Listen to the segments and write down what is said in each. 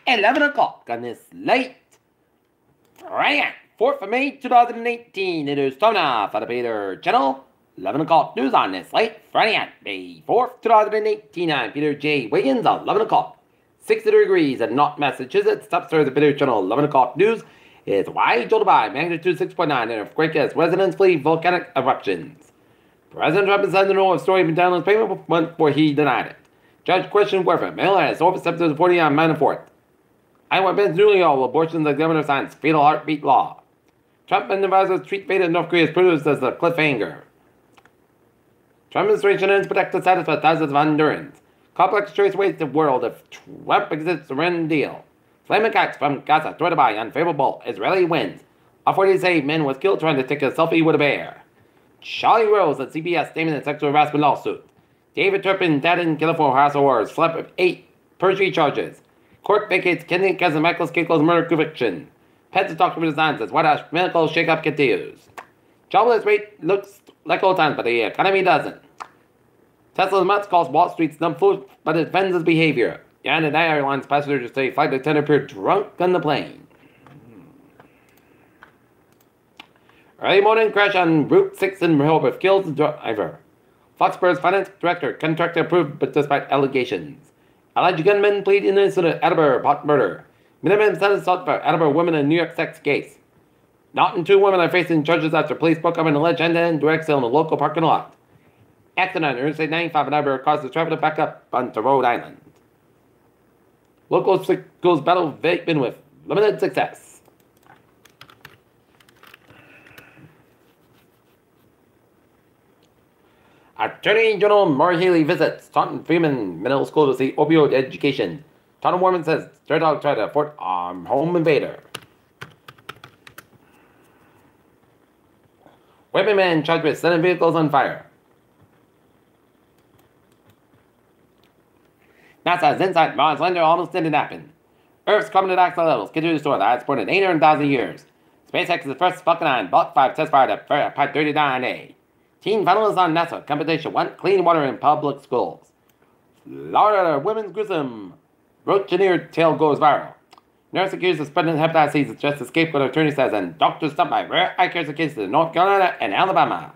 11 o'clock on this late Friday, 4th of May 2018. It is time now for the Peter Channel. 11 o'clock news on this late Friday, May 4th, 2018. I'm Peter J. Wiggins, 11 o'clock. 60 degrees at North Massachusetts. Upstairs the Peter Channel, 11 o'clock news. It's wide jolted by magnitude 6.9 and earthquake as residents flee volcanic eruptions. President Trump said the North story been down on his payment before he denied it. Judge questioned whether Miller has overstepped reporting on Manafort. Iowa bans newly all abortions as governor signs fatal heartbeat law. Trump and advisors treat fate in North Korea's produce as a cliffhanger. Trump administration ends protected status for thousands of Hondurans. Complex choice ways the world if Trump exists to end deal. Flaming attacks from Gaza threatened by unfavorable Israeli winds. A 48 man was killed trying to take a selfie with a bear. Charlie Rose at CBS statement in sexual harassment lawsuit. David Turpin dead in California House of Horrors, slept with 8 perjury charges. Court vacates Kennedy cousin Michael Skakel's murder conviction. Pets talk to designs as White House medical shakeup continues. Jobless rate looks like old times, but the economy doesn't. Tesla's Musk calls Wall Street dumb food, but it defends its behavior. United Airlines passengers say flight attendant appeared drunk on the plane. Early morning crash on Route 6 in Rehoboth kills the driver. Foxboro's finance director, contractor approved, but despite allegations. Alleged gunman plead innocent of Attleboro pot murder. Minimum sentence sought for Attleboro women in New York sex case. Not 2 women are facing charges after police broke up an alleged end-to-end direct sale in a local parking lot. Accident on Interstate 95 in Attleboro caused the traffic to back up onto Rhode Island. Local schools battle vaping with limited success. Attorney General Murray Haley visits Taunton Freeman Middle School to see opioid education. Taunton woman says third dog tried to report home invader. Weapon man charged with setting vehicles on fire. NASA's inside Mars lander almost didn't happen. Earth's carbon dioxide levels continue to soar the highest point in 800,000 years. SpaceX is the first Falcon 9 Block 5 test fired at Part 39A. Teen finalists on NASA competition want clean water in public schools. Florida women's gruesome roach-engineered tail goes viral. Nurse accused of spreading hepatitis C just escaped what attorney says, and doctors stumped by rare eye cancer cases in North Carolina and Alabama.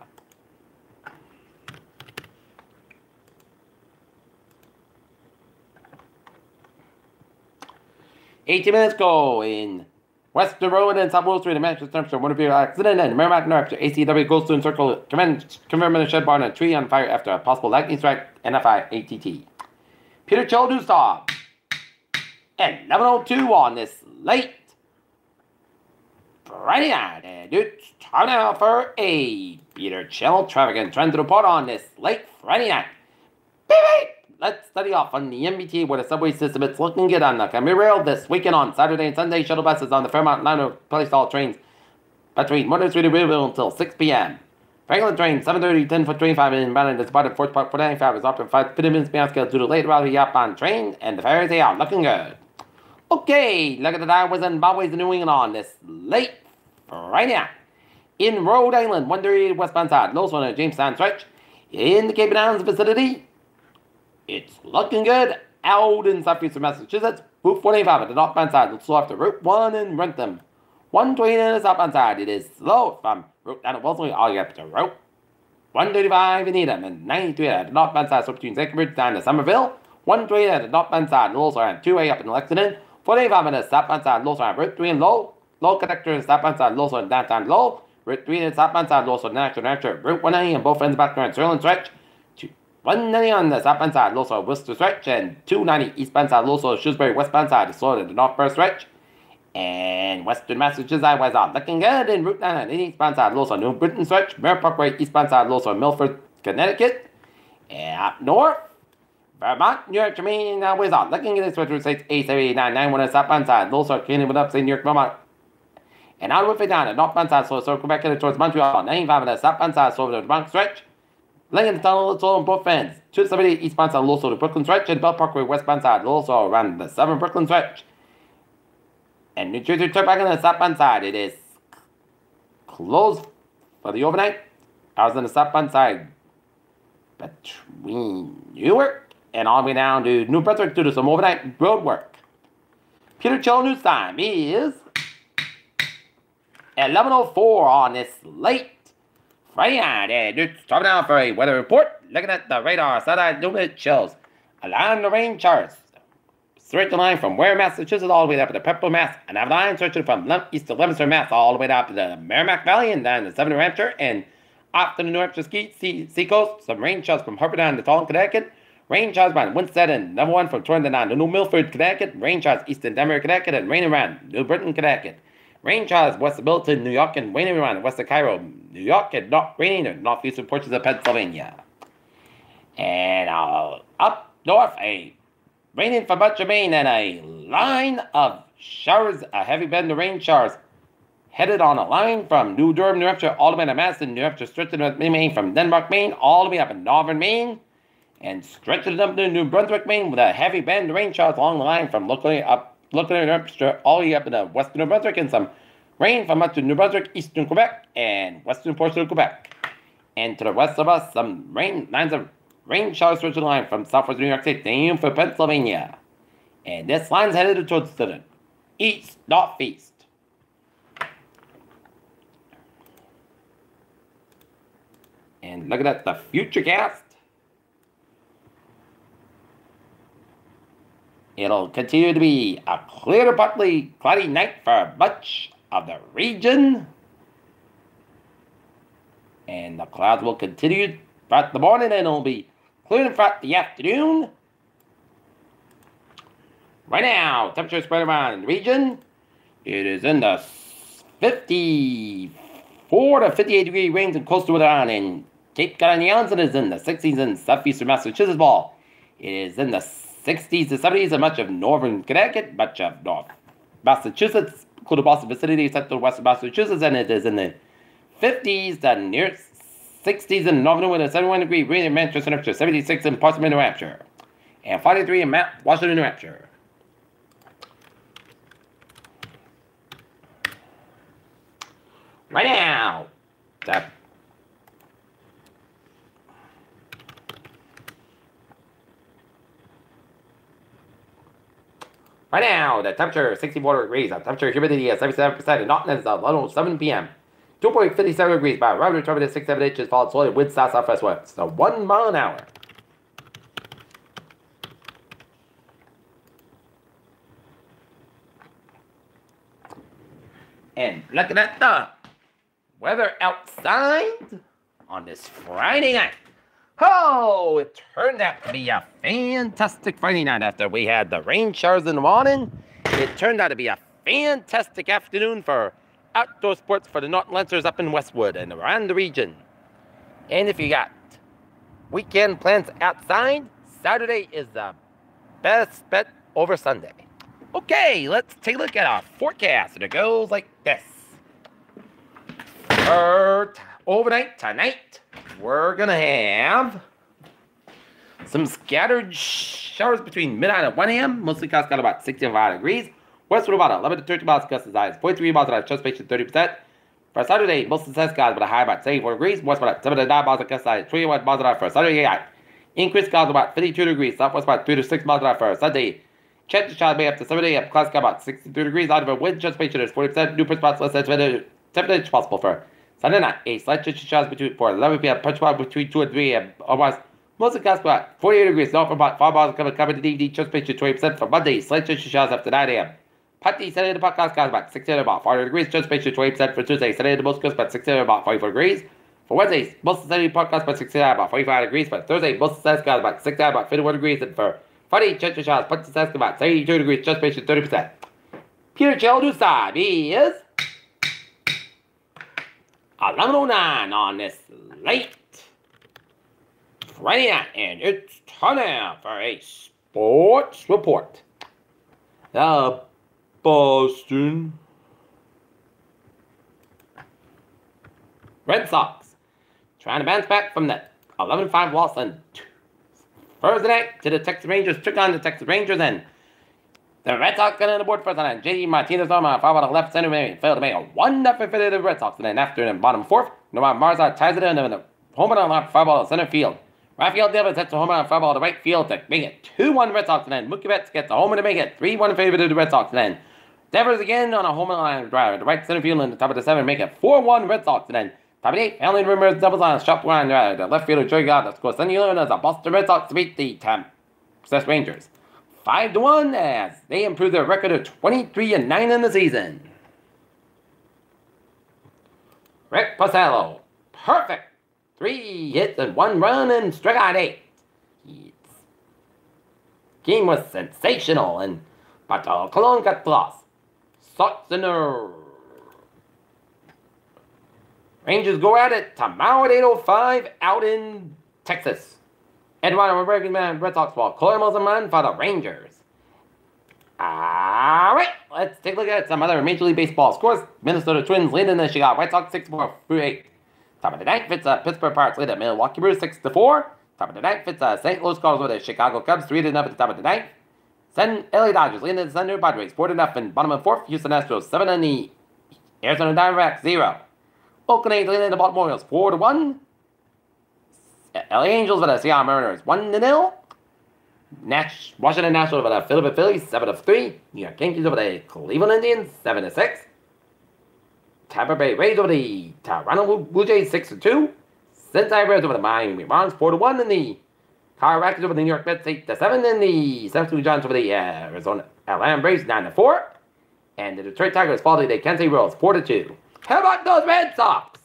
$18 ago in Western Road and South Wall Street, a Manchester temperature, one vehicle accident, and Merrimack North after ACW Goldstone Circle, confirmed a shed barn and a tree on fire after a possible lightning strike, NFI ATT. Peter Cho News Star. At 11:02 on this late Friday night, and it's time now for a Peter Channel traffic and trends report on this late Friday night. Baby! Let's study off on the MBT where the subway system is looking good on the Cambria Rail this weekend on Saturday and Sunday. Shuttle buses on the Fairmont line will place all trains between Monday through the Riverville until 6 p.m. Regular train 7:30, 10:25 inbound and departed Fort Park 495 is operated 50 minutes beyond schedule due to late rally up on train, and the ferries they are looking good. Okay, look at the Iowas and Bobways in New England on this late Friday night. In Rhode Island, 138 westbound side, Lowes on a Jamestown stretch. In the Cape Downs vicinity, it's looking good out in southeastern Massachusetts. Route 45 at the northbound side, it's slow after Route 1 in Rentham. 120 in the southbound side, it is slow from Route 9 at Wellesley all the way up to Route 135 in Needham, and 93 at the northbound side, so between Sacred down to Somerville. 120 at the northbound side, Lowes around 2A up in Lexington. 45 on the southbound side, Lowes around Route 3 and Low connector in the southbound side, Lowes on downtown Low. Route 3 in the southbound side, Lowes on National Route 190 on both ends back around Sterling stretch. 190 on the southbound side, Lowes on Worcester stretch, and 290 eastbound side, Lowes on Shrewsbury westbound side, is slow to the northbound stretch. And western Massachusetts highways are looking good in Route 9 on the eastbound side, Lowes on New Britain stretch. Mare Parkway eastbound side, Lowes on Milford, Connecticut. And up north, Vermont, New York, Jermaine, highways are looking at this stretch Route 6, A7891 on the southbound side, Lowes on Canyon with upstate New York, Vermont. And out with it down the northbound side, so circle back in towards Montreal, 95 on the southbound side, so over the Vermont stretch. Lincoln Tunnel, it's all on both ends. 270 eastbound side, Lowes on the Brooklyn stretch, and Bell Parkway westbound side, Lowes around the 7 Brooklyn stretch. And New Jersey Turnpike on the southbound side, it is closed for the overnight. Hours on the southbound side between Newark and all the way down to New Brunswick due to some overnight road work. Peter Chill news time is 11:04 on this late Friday night, and it's time now for a weather report. Looking at the radar, satellite movement chills. Alarm the rain charts. Straight the line from Ware, Massachusetts, all the way up to the Pepper, Mass, and have a line stretching from east to Leominster, Mass, all the way up to the Merrimack Valley and down to Southern New Hampshire, and up to the New Hampshire seacoast. Some rain showers from Harper down to Taunton, Connecticut. Rain showers around Winsted and number 1 from Torrington down to New Milford, Connecticut. Rain showers east in Denver, Connecticut, and rain around New Britain, Connecticut. Rain showers west of Milton, New York, and raining around west of Cairo, New York, and not raining or northeastern portions of Pennsylvania. And up north, raining for much of Maine, and a line of showers, a heavy band of rain showers, headed on a line from New Durham, New Hampshire, all the way to Madison, New Hampshire, stretching to Maine, from Denmark, Maine, all the way up in northern Maine, and stretching up to New Brunswick, Maine, with a heavy band of rain showers along the line from locally New Hampshire, all the way up in the western New Brunswick, and some rain from much of New Brunswick, eastern Quebec, and western portion of Quebec. And to the west of us, some lines of rain showers stretching the line from southwest New York State down for Pennsylvania. And this line's headed towards the east, northeast. And looking at the futurecast, it'll continue to be a clear to partly cloudy night for much of the region. And the clouds will continue throughout the morning, and it'll be clear throughout the afternoon. Right now, temperature spread around the region. It is in the 54 to 58 degree range and coastal down in Cape Cod and the Islands. It is in the 60s in southeastern Massachusetts. It is in the 60s to 70s in much of northern Connecticut, much of north Massachusetts, including Boston vicinity, central western Massachusetts, and it is in the 50s to near 60s in northern with a 71 degree range in Manchester, New Hampshire, 76 in parts of New Hampshire, and 43 in Washington, New Hampshire. Right now, the temperature is 64 degrees. The temperature humidity is 77%. And Naughton is 11:07 p.m. 2.57 degrees by around determined at 6-7 inches. Followed slowly wind south-southwest winds. So 1 mile an hour. And looking at the weather outside on this Friday night. Oh, it turned out to be a fantastic Friday night after we had the rain showers in the morning. It turned out to be a fantastic afternoon for outdoor sports for the Norton Lancers up in Westwood and around the region. And if you got weekend plans outside, Saturday is the best bet over Sunday. Okay, let's take a look at our forecast. And it goes like this. For overnight tonight, we're going to have some scattered showers between midnight and 1 a.m. Mostly gusts got about 65 degrees. Westward about 11 to 13 miles gusts as high as 0.3 miles an hour, chance patient 30%. For Saturday, most of the skies got about a high about 74 degrees. West about 7 to 9 miles gusts high as 21 miles an hour for Saturday night. Increased skies about 52 degrees. Southwest about 3 to 6 miles an hour for Sunday. Chance showers may up to 7 a.m. Clouds got about 63 degrees. Out of a wind chance patient is 40%. New spots less than 10% possible for Sunday night. A slight chance showers between 11 p.m. Punch spot between 2 and 3 a.m. Otherwise, most of the gusts about 48 degrees. North for about 5 miles coming to DVD. Chance patient 20% for Monday. Slight chance showers up to 9 a.m. Putney, Sunday, the podcast got about 60 to about 40 degrees. Chance patient 20% for Tuesday. Sunday, the most coast about 60 to about 44 degrees. For Wednesday, most of the Sunday podcast about 60 to about 45 degrees. For Thursday, most of the skies got about 60 to about 51 degrees. And for Friday, chance showers, Putney skies about 72 degrees. Chance patient 30%. Peter Chill news time is 11:09 on this late Friday night, and it's time now for a sports report. The Boston Red Sox trying to bounce back from that 11-5 loss on Thursday night to the Texas Rangers. Took on the Texas Rangers, and the Red Sox got on the board first on J.D. Martinez on 5 out of left center, failed to make a 1-0 for the Red Sox. And then after in the bottom fourth, Nomar Marzar ties it in the home run on 5 out of center field. Rafael Devers hits a home run fly ball to right field to make it 2-1 Red Sox, and then Mookie Betts gets a homer to make it 3-1 in favor of the Red Sox, and then Devers again on a home run drive to right center field in the top of the 7th, make it 4-1 Red Sox, and then top of the 8th, Hanley Ramirez doubles on a sharp line drive to left fielder Joey Gallo scores Sunny Lewin as the Boston Red Sox beat the Texas Rangers 5-1 as they improve their record of 23-9 in the season. Rick Porcello, perfect. 3 hits and 1 run and struck out 8. His game was sensational, but Colon got lost. Sox in the Rangers go at it tomorrow at 8:05 out in Texas. Eduardo American Man, Red Sox ball. Colormo's a man for the Rangers. Alright, let's take a look at some other Major League Baseball scores. Minnesota Twins lead in the Chicago White Sox 6-4 through 8. Top of the 9th, it's Pittsburgh Pirates lead at Milwaukee Brewers 6-4. Top of the 9th, it's St. Louis Cardinals with the Chicago Cubs 3-0 at the top of the 9th. Then LA Dodgers leading the San Diego Padres 4-0 in bottom of 4th. Houston Astros 7 and the Arizona Diamondbacks 0. Oakland A's leading the Baltimore Orioles 4-1. LA Angels with the Seattle Mariners 1-0. Washington Nationals over the Philadelphia Phillies 7-3. New York Yankees over the Cleveland Indians 7-6. Tampa Bay Rays over the Toronto Blue Jays 6-2. Cincinnati Reds over the Miami Marlins 4-1. And the Colorado Rockies over the New York Mets 8-7. And the San Francisco Giants over the Arizona Atlanta Braves 9-4. And the Detroit Tigers fall to the Kansas City Royals 4-2. How about those Red Sox?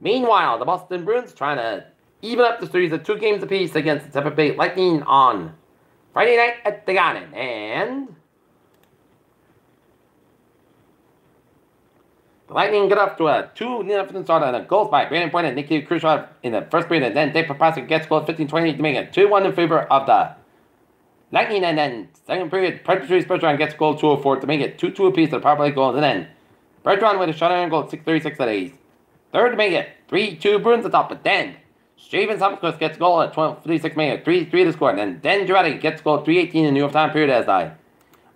Meanwhile, the Boston Bruins trying to even up the series of 2 games apiece against the Tampa Bay Lightning on Friday night at the Garden. And the Lightning got off to a 2-0 start on a goals by Brandon Point and Nikita Khrushchev in the first period, and then Dave Papasak gets goal 15-28 to make it 2-1 in favor of the Lightning, and then second period, Patrice Bergeron gets goal 204 to make it 2-2 apiece to the power play goals, and then Bergeron with a shutout goal 6-36 at A's. Third to make it 3-2 Bruins atop, but then Steven Stamkos gets goal at 12:36, making it 3-3 to score, and then Girardi gets goal 3:18 in the overtime period as the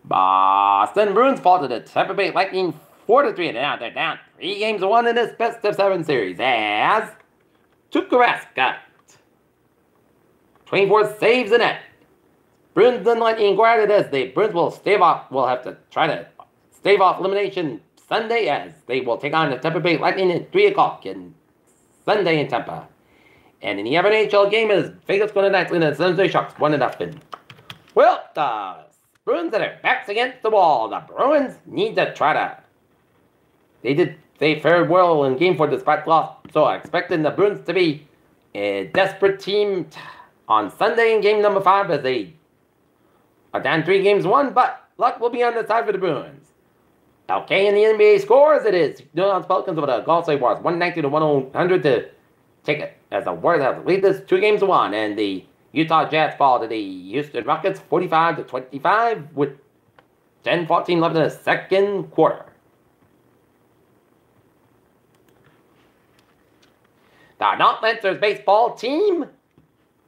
Boston Bruins fall to the Tampa Bay Lightning 4-3, and now they're down 3-1 in this best of 7 series as Tuukka Rask got 24 saves in it. Bruins and Lightning guarded as the Bruins will have to try to stave off elimination Sunday as they will take on the Tampa Bay Lightning at 3 o'clock in Sunday in Tampa. And in the other NHL game is Vegas Golden Knights leading the San Jose Sharks 1-0. Well, the Bruins have their backs against the wall. The Bruins need to try to. They fared well in Game 4 despite loss. So I expected the Bruins to be a desperate team on Sunday in Game number 5 as they are down 3-1. But luck will be on the side for the Bruins. Okay, in the NBA scores, it is New Orleans Pelicans over the Golden State Warriors 190-100 to take it as the Warriors have to lead this 2-1, and the Utah Jazz fall to the Houston Rockets 45-25 with 10-14 left in the second quarter. The North Lancers baseball team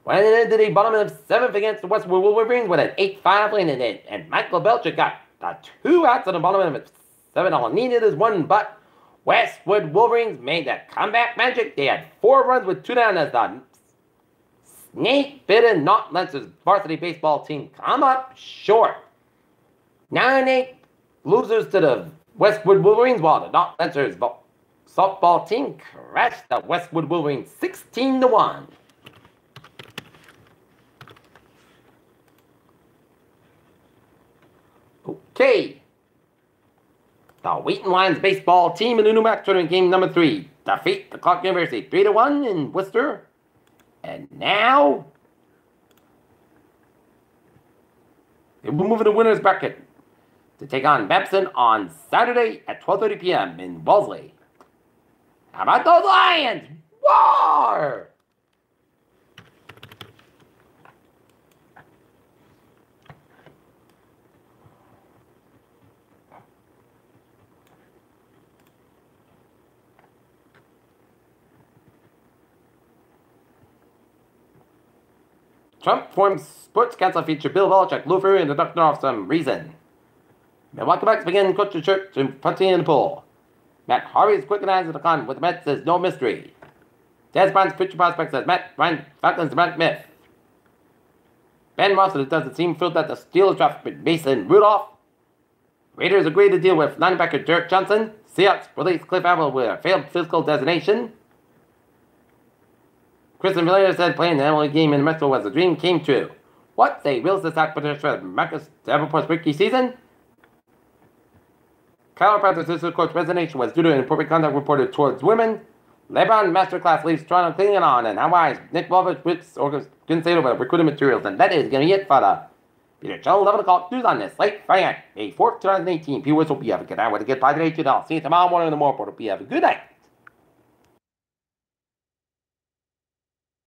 went into the bottom of the 7th against the Westwood Wolverines with an 8-5 lead, and Michael Belcher got the 2 outs on the bottom of the 7. All needed is 1, but Westwood Wolverines made that comeback magic. They had 4 runs with 2 down as the snake-bitten North Lancers varsity baseball team come up short. 9-8 losers to the Westwood Wolverines, while the North Lancers softball team crashed the Westwood Wolverines 16-1. Okay. The Wheaton Lions baseball team in the New Mac tournament game number 3 defeat the Clark University 3-1 in Worcester. And now they will move in the winner's bracket to take on Babson on Saturday at 12:30 p.m. in Wellesley. How about those Lions? War! Trump forms sports council feature Bill Belichick, Lou Ferrari, and the doctor of some reason. Milwaukee Bucks begin coach the church to putting in the pool. Matt Harvey's quick and eyes at the con with the Mets is no mystery. Des Bryant's future prospects as Matt Ryan, Falcons Matt Smith. Ben Russell doesn't seem thrilled that the Steelers drafted Mason Rudolph. Raiders agreed to deal with linebacker Derek Johnson. Seahawks released Cliff Avril with a failed physical designation. Kristen Miller said playing the MLB game in Metro was a dream came true. What's a real attack potential for Marcus Davenport's rookie season? Kyle Panthers' assistant coach resignation was due to inappropriate conduct reported towards women. LeBron Masterclass leaves Toronto clinging on, and Hawaii's Nick Wolford whips organization over recruiting materials, and that is going to be it for the Peter Channel 11 o'clock news on this late Friday night, May 4th, 2018. Viewers, hope you have a good night with a good positive. I'll see you tomorrow morning in the more report. Hope you have a good night.